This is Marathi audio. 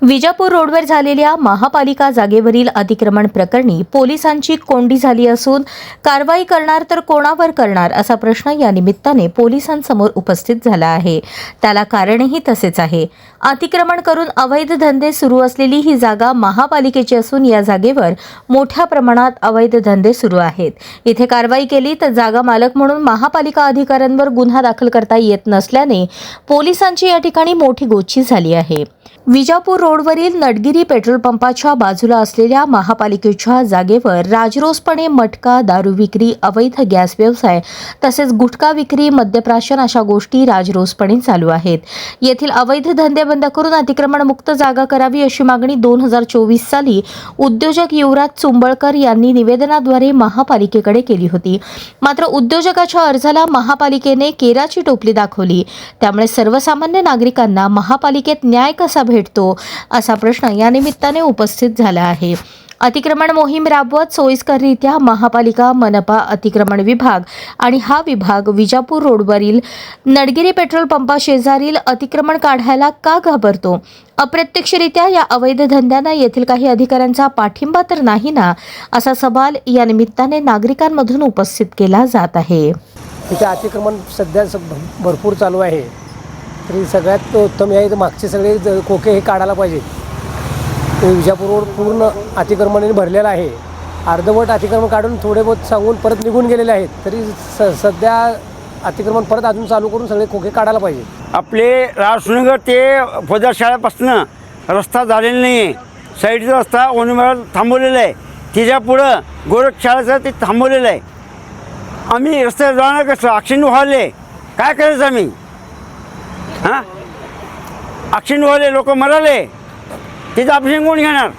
विजापूर रोडवर झालेल्या महापालिका जागेवरील अतिक्रमण प्रकरणी पोलिसांची कोंडी झाली असून कारवाई करणार तर कोणावर करणार असा प्रश्न या निमित्ताने पोलिसांसमोर उपस्थित झाला आहे। त्याला कारणही तसेच आहे। अतिक्रमण करून अवैध धंदे सुरू असलेली ही जागा महापालिकेची असून या जागेवर मोठ्या प्रमाणात अवैध धंदे सुरू आहेत। इथे कारवाई केली तर जागा मालक म्हणून महापालिका अधिकाऱ्यांवर गुन्हा दाखल करता येत नसल्याने पोलिसांची या ठिकाणी मोठी गोची झाली आहे। विजापूर रोडवरील नडगिरी पेट्रोल पंपाच्या बाजूला असलेल्या महापालिकेच्या जागेवर राजरोसपणे मटका, दारू विक्री, अवैध गॅस व्यवसाय तसेच गुटखा विक्री, मद्यप्राशन अशा गोष्टी राजरोसपणे चालू आहेत। येथील अवैध धंदे बंद करून अतिक्रमण मुक्त जागा करावी अशी मागणी 2024 साली उद्योजक युवराज चुंबळकर यांनी निवेदनाद्वारे महापालिकेकडे केली होती। मात्र उद्योजकाच्या अर्जाला महापालिकेने केराची टोपली दाखवली। त्यामुळे सर्वसामान्य नागरिकांना महापालिकेत न्याय कसा भेटतो असा प्रश्न या निमित्ताने उपस्थित झाला आहे। अतिक्रमण मोहीम राबवत सोयीस्कररित्या महापालिका, मनपा, अतिक्रमण विभाग आणि हा विभाग विजापूर रोडवरील नडगिरी पेट्रोल पंपाशेजारील अतिक्रमण काढायला का घाबरतो? अप्रत्यक्षरित्या या अवैध धंद्यांना येथील काही अधिकाऱ्यांचा पाठिंबा तर नाही ना, असा सवाल या निमित्ताने नागरिकांमधून उपस्थित केला जात आहे। तिथे अतिक्रमण सध्या भरपूर चालू आहे। तरी सगळ्यात उत्तम आहे मागचे सगळे खोके हे काढायला पाहिजे। विजापूर रोड पूर्ण अतिक्रमणाने भरलेला आहे। अर्धवट अतिक्रमण काढून थोडे बहुत सांगून परत निघून गेलेले आहेत। तरी सध्या अतिक्रमण परत अजून चालू करून सगळे खोके काढायला पाहिजे। आपले राजनगर ते फौजदार शाळेपासून रस्ता झालेला नाही आहे। साईडचा रस्ता ओनिमल थांबवलेला आहे। तिच्या पुढं गोरखशाळेचं ते थांबवलेलं आहे। आम्ही रस्त्यावर जाणार कसं? ॲक्सिडेंट व्हायले काय करायचं आम्ही? हां, ॲक्सिडेंट व्हायले, लोक मराले, तिचं ऑपरेशन कोण घेणार?